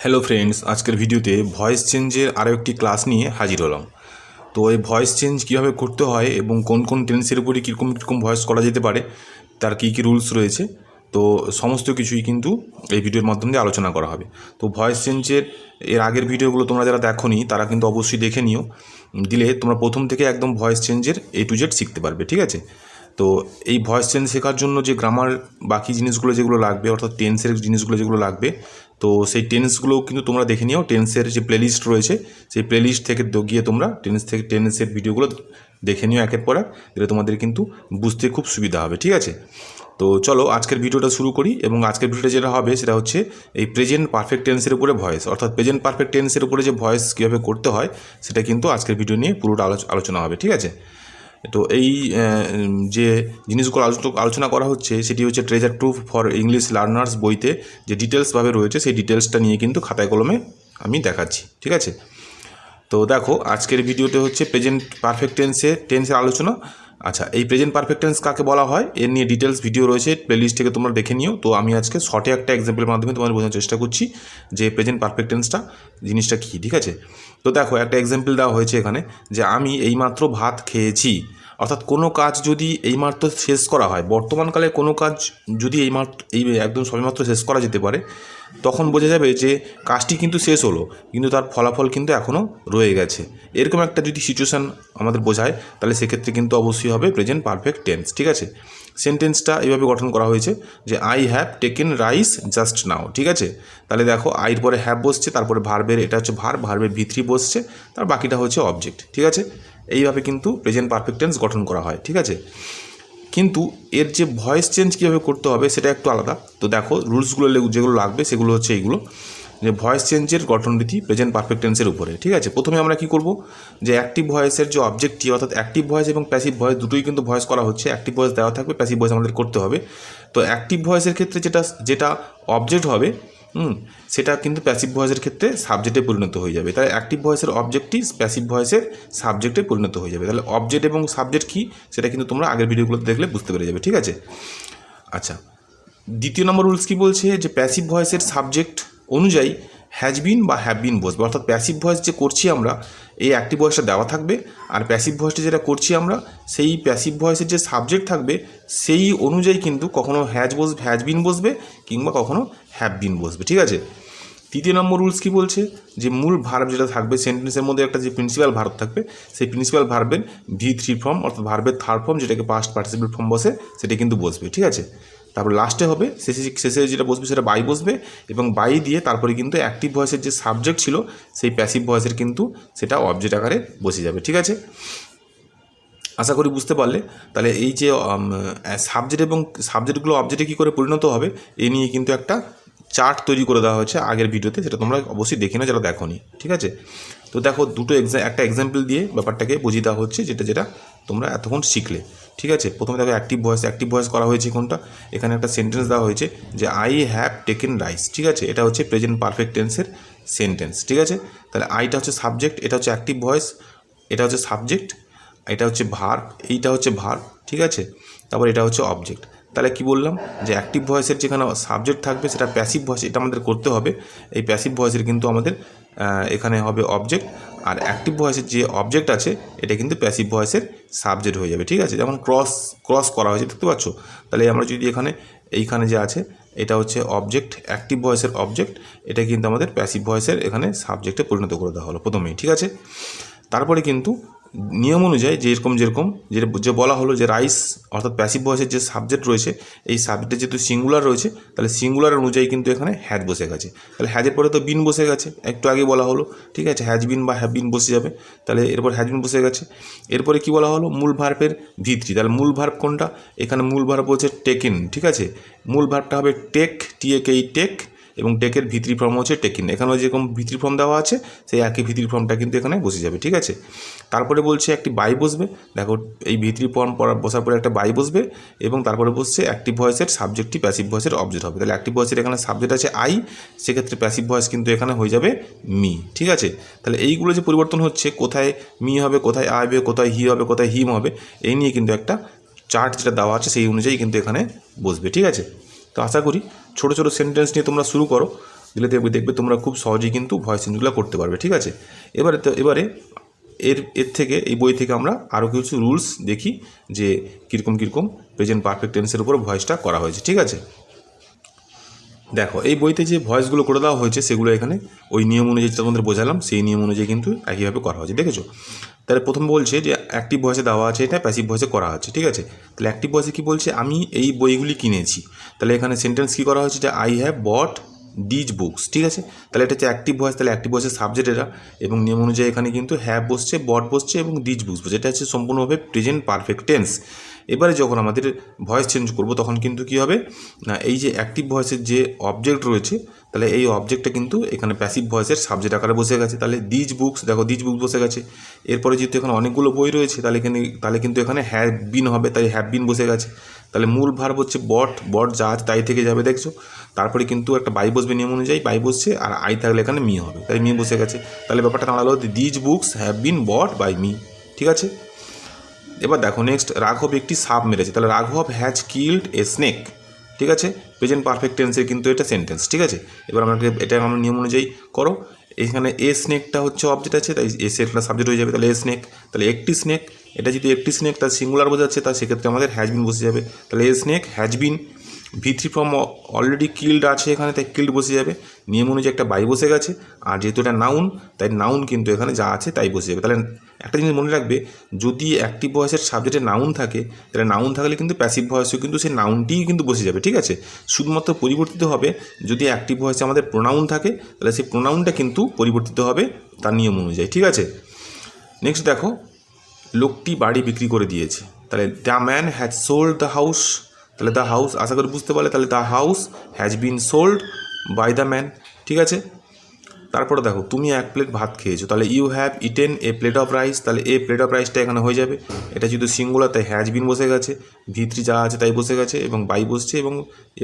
Hello friends, আজকের ভিডিওতে voice চেঞ্জের আরও একটি ক্লাস নিয়ে হাজির হলাম। তো এই ভয়েস চেঞ্জ কীভাবে করতে হয় এবং কোন কোন টেন্সের উপরে কীরকম কীরকম ভয়েস করা যেতে পারে, তার কী কী রুলস রয়েছে, তো সমস্ত কিছুই কিন্তু এই ভিডিওর মাধ্যমে দিয়ে আলোচনা করা হবে। তো ভয়েস চেঞ্জের এর আগের ভিডিওগুলো তোমরা যারা দেখোনি তারা কিন্তু অবশ্যই দেখে নিও, দিলে তোমরা প্রথম থেকে একদম ভয়েস চেঞ্জের A to Z শিখতে পারবে। ঠিক আছে? তো এই ভয়েস চেঞ্জ শেখার জন্য যে গ্রামার বাকি জিনিসগুলো যেগুলো লাগবে, অর্থাৎ টেন্সের জিনিসগুলো যেগুলো লাগবে, তো সেই টেন্সগুলোও কিন্তু তোমরা দেখে নিও। টেন্সের যে প্লেলিস্ট রয়েছে সেই প্লেলিস্ট থেকে গিয়ে তোমরা টেন্সের ভিডিওগুলো দেখে নিও একের পর এক, যেটা তোমাদের কিন্তু বুঝতে খুব সুবিধা হবে। ঠিক আছে? তো চলো আজকের ভিডিওটা শুরু করি। এবং আজকের ভিডিওটা যেটা হবে সেটা হচ্ছে এই প্রেজেন্ট পারফেক্ট টেন্সের উপরে ভয়েস, অর্থাৎ প্রেজেন্ট পারফেক্ট টেন্সের উপরে যে ভয়েস কীভাবে করতে হয় সেটা কিন্তু আজকের ভিডিও নিয়ে পুরোটা আলোচনা হবে। ঠিক আছে? তো এই যে জিনিসগুলো আলোচনা করা হচ্ছে সেটি হচ্ছে treasure proof for English learners বইতে যে ডিটেলসভাবে রয়েছে, সেই ডিটেলসটা নিয়ে কিন্তু খাতায় কলমে আমি দেখাচ্ছি। ঠিক আছে? তো দেখো, আজকের ভিডিওতে হচ্ছে প্রেজেন্ট পারফেক্ট টেন্সের আলোচনা। আচ্ছা, এই প্রেজেন্ট পারফেক্ট টেন্স কাকে বলা হয় এর নিয়ে ডিটেলস ভিডিও রয়েছে, প্লেলিস্ট থেকে তোমরা দেখে নিও। তো আমি আজকে শর্টে একটা এক্সাম্পলের মাধ্যমে তোমাদের বোঝানোর চেষ্টা করছি যে প্রেজেন্ট পারফেক্ট টেন্সটা জিনিসটা কী। ঠিক আছে? তো দেখো, একটা এক্সাম্পল দেওয়া হয়েছে এখানে যে আমি এইমাত্র ভাত খেয়েছি। অর্থাৎ কোনো কাজ যদি এইমাত্র শেষ করা হয়, বর্তমানকালে কোনো কাজ যদি একদম সবেমাত্র শেষ করা যেতে পারে, তখন বোঝা যাবে যে কাজটি কিন্তু শেষ হলো, কিন্তু তার ফলাফল কিন্তু এখনও রয়ে গেছে। এরকম একটা যদি সিচুয়েশান আমাদের বোঝায়, তাহলে সেক্ষেত্রে কিন্তু অবশ্যই হবে প্রেজেন্ট পারফেক্ট টেন্স। ঠিক আছে? সেন্টেন্সটা এইভাবে গঠন করা হয়েছে যে I have taken rice just now. ঠিক আছে? তাহলে দেখো, আইয়ের পরে হ্যাভ বসছে, তারপরে ভার্বের এটা হচ্ছে ভার্বের V3 বসছে, তার বাকিটা হচ্ছে অবজেক্ট। ঠিক আছে? এইভাবে কিন্তু প্রেজেন্ট পারফেক্ট টেন্স গঠন করা হয়। ঠিক আছে? কিন্তু এর যে ভয়েস চেঞ্জ কীভাবে করতে হবে সেটা একটু আলাদা। তো দেখো, রুলসগুলো যেগুলো লাগবে সেগুলো হচ্ছে এইগুলো, যে ভয়েস চেঞ্জের গঠনরীতি প্রেজেন্ট পারফেক্ট টেন্সের উপরে। ঠিক আছে? প্রথমে আমরা কি করব, যে অ্যাক্টিভ ভয়েসের যে অবজেক্টটি, অর্থাৎ অ্যাক্টিভ ভয়েস এবং প্যাসিভ ভয়েস দুটোই কিন্তু ভয়েস করা হচ্ছে। অ্যাক্টিভ ভয়েস দেওয়া থাকবে, প্যাসিভ ভয়েস আমাদের করতে হবে। তো অ্যাক্টিভ ভয়েসের ক্ষেত্রে যেটা অবজেক্ট হবে, সেটা কিন্তু প্যাসিভ ভয়েসের ক্ষেত্রে সাবজেক্টে পরিণত হয়ে যাবে। তাহলে অ্যাক্টিভ ভয়েসের অবজেক্টটি প্যাসিভ ভয়েসের সাবজেক্টে পরিণত হয়ে যাবে। তাহলে অবজেক্ট এবং সাবজেক্ট কী সেটা কিন্তু তোমরা আগের ভিডিওগুলোতে দেখলে বুঝতে পেরে যাবে। ঠিক আছে? আচ্ছা, দ্বিতীয় নম্বর রুলস কী বলছে, যে প্যাসিভ ভয়েসের সাবজেক্ট অনুযায়ী হ্যাজ বিন বা হ্যাভ বিন বসবে। অর্থাৎ প্যাসিভ ভয়েস যে করছি আমরা, এই অ্যাক্টিভ ভয়েসটা দেওয়া থাকবে, আর প্যাসিভ ভয়েসটা যেটা করছি আমরা, সেই প্যাসিভ ভয়েসের যে সাবজেক্ট থাকবে সেই অনুযায়ী কিন্তু কখনো হ্যাজ বিন বসবে, কিংবা কখনো হ্যাভ বিন বসবে। ঠিক আছে? তৃতীয় নম্বর রুলস কী বলছে, যে মূল ভার্ব যেটা থাকবে সেন্টেন্সের মধ্যে, একটা যে প্রিন্সিপাল ভার্ব থাকবে, সেই প্রিন্সিপাল ভার্বের V3 ফর্ম, অর্থাৎ ভার্বের থার্ড ফর্ম যেটাকে পাস্ট পার্টিসিপেল ফর্ম বসে, সেটা কিন্তু বসবে। ঠিক আছে? তারপর লাস্টে হবে, শেষে যেটা বসবে সেটা বাই বসবে, এবং বাই দিয়ে তারপরে কিন্তু অ্যাক্টিভ ভয়েসের যে সাবজেক্ট ছিল সেই প্যাসিভ ভয়েসের কিন্তু সেটা অবজেক্ট আকারে বসে যাবে। ঠিক আছে? আশা করি বুঝতে পারলে। তাহলে এই যে সাবজেক্ট এবং সাবজেক্টগুলো অবজেক্টে কী করে পরিণত হবে এ নিয়ে কিন্তু একটা চার্ট তৈরি করে দেওয়া হয়েছে আগের ভিডিওতে, সেটা তোমরা অবশ্যই দেখে নাও যারা দেখোনি। ঠিক আছে? তো দেখো, একটা এক্সাম্পল দিয়ে ব্যাপারটাকে বুঝিয়ে দেওয়া হচ্ছে, যেটা তোমরা এতক্ষণ শিখলে। ঠিক আছে? প্রথমে দেখো, অ্যাক্টিভ ভয়েস করা হয়েছে কোনটা, এখানে একটা সেন্টেন্স দেওয়া হয়েছে যে আই হ্যাভ টেকেন রাইস। ঠিক আছে? এটা হচ্ছে প্রেজেন্ট পারফেক্ট টেন্সের সেন্টেন্স। ঠিক আছে? তাহলে আইটা হচ্ছে সাবজেক্ট, এটা হচ্ছে অ্যাক্টিভ ভয়েস, এটা হচ্ছে সাবজেক্ট, এটা হচ্ছে ভার্ব, এইটা হচ্ছে ভার্ব। ঠিক আছে? তারপর এটা হচ্ছে অবজেক্ট। তাহলে কি বললাম, যে অ্যাক্টিভ ভয়েসের যেখানে সাবজেক্ট থাকবে সেটা প্যাসিভ ভয়েস, এটা আমাদের করতে হবে। এই প্যাসিভ ভয়েসের কিন্তু আমাদের এখানে হবে অবজেক্ট, আর অ্যাক্টিভ ভয়েসের যে অবজেক্ট আছে এটা কিন্তু প্যাসিভ ভয়েসের সাবজেক্ট হয়ে যাবে। ঠিক আছে? যেমন ক্রস করা হয়েছে, দেখতে পাচ্ছ? তাহলে আমরা যদি এইখানে যে আছে এটা হচ্ছে অবজেক্ট, অ্যাক্টিভ ভয়েসের অবজেক্ট, এটা কিন্তু আমাদের প্যাসিভ ভয়েসের এখানে সাবজেক্টে পরিণত করে দেওয়া হলো প্রথমেই। ঠিক আছে? তারপরে কিন্তু নিয়ম অনুযায়ী যেরকম যে বলা হলো যে রাইস, অর্থাৎ প্যাসিভ ভয়েসের যে সাবজেক্ট রয়েছে, এই সাবজেক্টে যেহেতু সিঙ্গুলার রয়েছে, তাহলে সিঙ্গুলার অনুযায়ী কিন্তু এখানে হ্যাজ বসে গেছে। তাহলে হ্যাজের পরে তো বিন বসে গেছে, একটু আগে বলা হলো। ঠিক আছে? হ্যাজ বিন বা হ্যাভ বিন বসে যাবে, তাহলে এরপর হ্যাজ বিন বসে গেছে। এরপরে কি বলা হলো, মূল ভার্বের V3। তাহলে মূল ভার্ব কোনটা, এখানে মূল ভার্ব হচ্ছে টেকেন। ঠিক আছে? মূল ভার্বটা হবে টেক, টেক, এবং টেকের V3 ফর্ম হচ্ছে টেকিন। এখানেও যেরকম V3 ফর্ম দেওয়া আছে সেই একই V3 ফর্মটা কিন্তু এখানে বসে যাবে। ঠিক আছে? তারপরে বলছে একটি বাই বসবে। দেখো, এই V3 ফর্ম বসার পরে একটা বাই বসবে, এবং তারপরে বসছে অ্যাক্টিভ ভয়েসের সাবজেক্টটি প্যাসিভ ভয়েসের অবজেক্ট হবে। তাহলে অ্যাক্টিভ ভয়েসের এখানে সাবজেক্ট আছে আই, সেক্ষেত্রে প্যাসিভ ভয়েস কিন্তু এখানে হয়ে যাবে মি। ঠিক আছে? তাহলে এইগুলো যে পরিবর্তন হচ্ছে, কোথায় মি হবে, কোথায় আই হবে, কোথায় হি হবে, কোথায় হিম হবে, এই নিয়ে কিন্তু একটা চার্ট যেটা দেওয়া আছে সেই অনুযায়ী কিন্তু এখানে বসবে। ঠিক আছে? তো আশা করি ছোটো ছোটো সেন্টেন্স নিয়ে তোমরা শুরু করো, দিলে দেখবে তোমরা খুব সহজেই কিন্তু ভয়েস চেঞ্জগুলো করতে পারবে। ঠিক আছে, এবারে এর থেকে এই বই থেকে আমরা আরও কিছু রুলস দেখি যে কীরকম প্রেজেন্ট পারফেক্ট টেন্সের উপর ভয়েসটা করা হয়েছে। ঠিক আছে, দেখো এই বইতে যে ভয়েসগুলো করে দেওয়া হয়েছে সেগুলো এখানে ওই নিয়ম অনুযায়ী তোমাদের বোঝালাম, সেই নিয়ম অনুযায়ী কিন্তু একইভাবে করা হয়েছে। দেখেছো, তাহলে প্রথম বলছে যে অ্যাক্টিভ ভয়েসে দেওয়া আছে, এটা প্যাসিভ ভয়েসে করা আছে। ঠিক আছে, তাহলে অ্যাক্টিভ ভয়েসে কী বলছে, আমি এই বইগুলি কিনেছি। তাহলে এখানে সেন্টেন্স কী করা হয়েছে যে I have bought these books. ঠিক আছে, তাহলে এটা হচ্ছে অ্যাক্টিভ ভয়েস, তাহলে অ্যাক্টিভ ভয়েসের সাবজেক্ট এটা, এবং নিয়ম অনুযায়ী এখানে কিন্তু হ্যাভ বসছে, বট বসছে এবং দিজ বুকস বসছে। এটা হচ্ছে সম্পূর্ণভাবে প্রেজেন্ট পারফেক্ট টেন্স। এবারে যখন আমাদের ভয়েস চেঞ্জ করব তখন কিন্তু কী হবে না, এই যে অ্যাক্টিভ ভয়েসের যে অবজেক্ট রয়েছে, তাহলে এই অবজেক্টটা কিন্তু এখানে প্যাসিভ ভয়েসের সাবজেক্ট আকারে বসে গেছে। তাহলে দিজ বুকস, দেখো দিজ বুকস বসে গেছে। এরপরে যেহেতু এখানে অনেকগুলো বই রয়েছে তাহলে কিন্তু এখানে হ্যাভ বিন হবে, তাই হ্যাভ বিন বসে গেছে। তাহলে মূল ভার্ব হচ্ছে বট যা আছে তাই থেকে যাবে, দেখছো। তারপরে কিন্তু একটা বাই বসবে নিয়ম অনুযায়ী, বাই বসছে, আর আই থাকলে এখানে মি হবে, তাই মি বসে গেছে। তাহলে ব্যাপারটা দাঁড়ালো these books have been bought by me. ঠিক আছে, এবার দেখো নেক্সট, রাঘব একটি সাপ মেরেছে। তাহলে রাঘব হ্যাজ কিল্ড এ স্নেক। ঠিক আছে, প্রেজেন্ট পারফেক্ট টেন্সের কিন্তু এটা সেন্টেন্স। ঠিক আছে, এবার আমাকে এটা আমার নিয়ম অনুযায়ী করো। এখানে এ স্নেকটা হচ্ছে অবজেক্ট আছে, তাই এ স্নেকটা সাবজেক্ট হয়ে যাবে। তাহলে এ স্নেক, তাহলে একটি স্নেক, এটা যদি একটি স্নেক তার সিঙ্গুলার বোঝাচ্ছে, তার সেক্ষেত্রে আমাদের হ্যাজ বিন বসে যাবে। তাহলে a snake has been, V3 form already killed আছে এখানে, তাই কিল্ড বসে যাবে। নিয়ম অনুযায়ী একটা বাই বসে গেছে, আর যেহেতু এটা নাউন তাই নাউন কিন্তু এখানে যা আছে তাই বসে যাবে। তাহলে একটা জিনিস মনে রাখবে, যদি অ্যাক্টিভ ভয়েসের সাবজেক্টে নাউন থাকে, তাহলে নাউন থাকলে কিন্তু প্যাসিভ ভয়েসেও কিন্তু সেই নাউনটিই কিন্তু বসে যাবে। ঠিক আছে, শুধুমাত্র পরিবর্তিত হবে যদি অ্যাক্টিভ ভয়েসে আমাদের প্রোনাউন থাকে, তাহলে সেই প্রোনাউনটা কিন্তু পরিবর্তিত হবে তার নিয়ম অনুযায়ী। ঠিক আছে, নেক্সট দেখো, লোকটি বাড়ি বিক্রি করে দিয়েছে। তাহলে the man has sold the house. তাহলে দ্য হাউস, আশা করি বুঝতে পারলে। তাহলে the house has been sold by the man. ঠিক আছে, তারপরে দেখো, তুমি এক প্লেট ভাত খেয়েছো। তাহলে you have eaten a plate of rice. তাহলে এ প্লেট অফ রাইসটা এখানে হয়ে যাবে। এটা যেহেতু সিঙ্গুলার তাই হ্যাজ বিন বসে গেছে, V3 যা আছে তাই বসে গেছে, এবং বাই বসছে,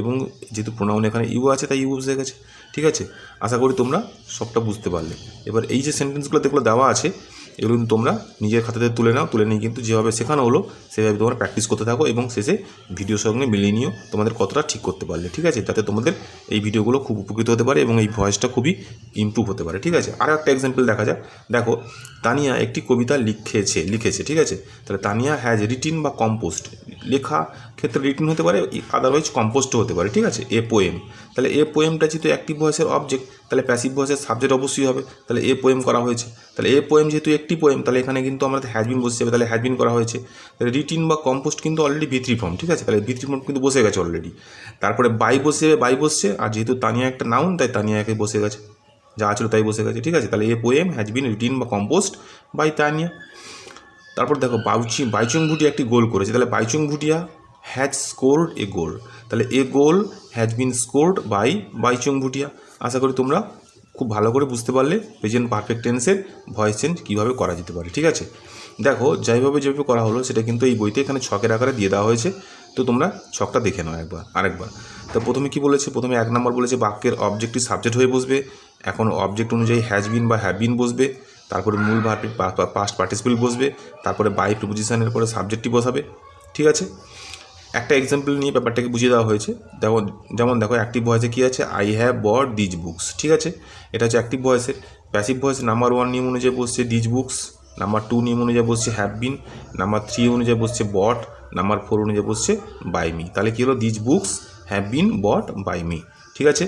এবং যেহেতু প্রোনাউন এখানে ইউ আছে তাই ইউ বসে গেছে। ঠিক আছে, আশা করি তোমরা সবটা বুঝতে পারলে। এবার এই যে সেন্টেন্সগুলো দেখলো দেওয়া আছে, এগুলো কিন্তু তোমরা নিজের খাতাতে তুলে নাও, তুলে নিয়ে কিন্তু যেভাবে শেখানো হলো সেভাবে তোমরা প্র্যাকটিস করতে থাকো, এবং শেষে ভিডিওর সঙ্গে মিলিয়ে নিও তোমাদের কতটা ঠিক করতে পারলে। ঠিক আছে, যাতে তোমাদের এই ভিডিওগুলো খুব উপকৃত হতে পারে এবং এই ভয়েসটা খুবই ইমপ্রুভ হতে পারে। ঠিক আছে, আরও একটা এক্সাম্পল দেখা যাক। দেখো, তানিয়া একটি কবিতা লিখেছে। ঠিক আছে, তাহলে তানিয়া হ্যাজ রিটিন বা কম্পোস্ট, লেখা ক্ষেত্রে রিটিন হতে পারে, আদারওয়াইজ কম্পোস্টও হতে পারে। ঠিক আছে, এ পোয়েম। তাহলে এ পোয়েমটা যেহেতু অ্যাক্টিভ ভয়েসের অবজেক্ট, তাহলে প্যাসিভ ভয়েসের সাবজেক্ট অবশ্যই হবে। তাহলে এ পোয়েম করা হয়েছে। তাহলে এ পোয়েম যেহেতু একটি পোয়েম, তাহলে এখানে কিন্তু আমাদের হ্যাজবিন বসে যাবে, তাহলে হ্যাজবিন করা হয়েছে। তাহলে রিটিন বা কম্পোস্ট কিন্তু অলরেডি V3 ফর্ম। ঠিক আছে, তাহলে V3 ফর্ম কিন্তু বসে গেছে অলরেডি। তারপরে বাই বসছে, আর যেহেতু তানিয়া একটা নাউন তাই তানিয়াকে বসে গেছে, যা ছিল তাই বসে গেছে। ঠিক আছে, তাহলে a poem has been written বা কম্পোস্ট বাই তানিয়া। তারপর দেখো, বাইচুং ভুটিয়া একটি গোল করেছে। তাহলে বাইচুং ভুটিয়া হ্যাজ স্কোর্ড এ গোল। তাহলে এ গোল has been scored by Baichung Bhutia. আশা করি তোমরা খুব ভালো করে বুঝতে পারলে প্রেজেন্ট পারফেক্ট টেন্সের ভয়েস চেঞ্জ কীভাবে করা যেতে পারে। ঠিক আছে, দেখো যেভাবে করা হলো সেটা কিন্তু এই বইতে এখানে ছকের আকারে দিয়ে দেওয়া হয়েছে। তো তোমরা ছকটা দেখে নাও আরেকবার। তো প্রথমে কি বলেছে, প্রথমে 1 নম্বর বলেছে বাক্যের অবজেক্টটি সাবজেক্ট হয়ে বসবে। এখন অবজেক্ট অনুযায়ী হ্যাজ বিন বা হ্যাভ বিন বসবে। তারপরে মূল ভার্ব পাস্ট পার্টিসিপল বসবে। তারপরে বাই প্রিপোজিশনের পরে সাবজেক্টটি বসাবে। ঠিক আছে, একটা এক্সাম্পল নিয়ে ব্যাপারটাকে বুঝিয়ে দেওয়া হয়েছে। যেমন দেখো, অ্যাক্টিভ ভয়েসে কী আছে, I have bought these books. ঠিক আছে, এটা হচ্ছে অ্যাক্টিভ ভয়েসের। প্যাসিভ ভয়েস নাম্বার 1 নিয়ম অনুযায়ী বসছে দিজ বুকস, নাম্বার 2 নিয়ম অনুযায়ী বসছে হ্যাভ বিন, নাম্বার 3 অনুযায়ী বসছে বট, নাম্বার 4 অনুযায়ী বসছে বাই মি। তাহলে কী হলো, these books have been bought by me. ঠিক আছে,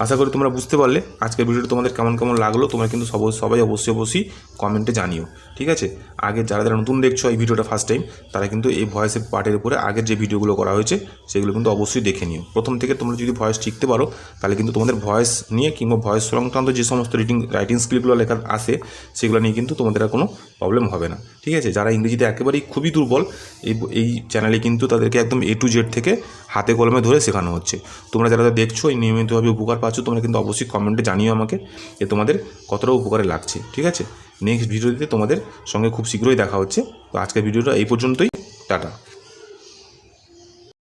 আশা করি তোমরা বুঝতে পারলে। আজকের ভিডিওটা তোমাদের কেমন লাগলো তোমরা কিন্তু সবাই অবশ্যই কমেন্টে জানিও। ঠিক আছে, আগে যারা নতুন দেখছো এই ভিডিওটা ফার্স্ট টাইম, তারা কিন্তু এই ভয়েসের পার্টের উপরে আগের যে ভিডিওগুলো করা হয়েছে সেগুলো কিন্তু অবশ্যই দেখে নিও। প্রথম থেকে তোমরা যদি ভয়েস শিখতে পারো তাহলে কিন্তু তোমাদের ভয়েস নিয়ে কিংবা ভয়েস সংক্রান্ত যে সমস্ত রাইটিং স্কিলগুলো লেখা আসে সেগুলো নিয়ে কিন্তু তোমাদের আর কোনো প্রবলেম হবে না। ঠিক আছে, যারা ইংরেজিতে একেবারেই খুবই দুর্বল, এই চ্যানেলে কিন্তু তাদেরকে একদম A to Z থেকে হাতে কলমে ধরে শেখানো হচ্ছে। তোমরা যারা দেখছো এই নিয়মিতভাবে উপকার পাচ্ছ, তোমরা কিন্তু অবশ্যই কমেন্টে জানিও আমাকে যে তোমাদের কতটা উপকারে লাগছে। ঠিক আছে, নেক্সট ভিডিওতে তোমাদের সঙ্গে খুব শীঘ্রই দেখা হচ্ছে। তো আজকের ভিডিওটা এই পর্যন্তই, টাটা।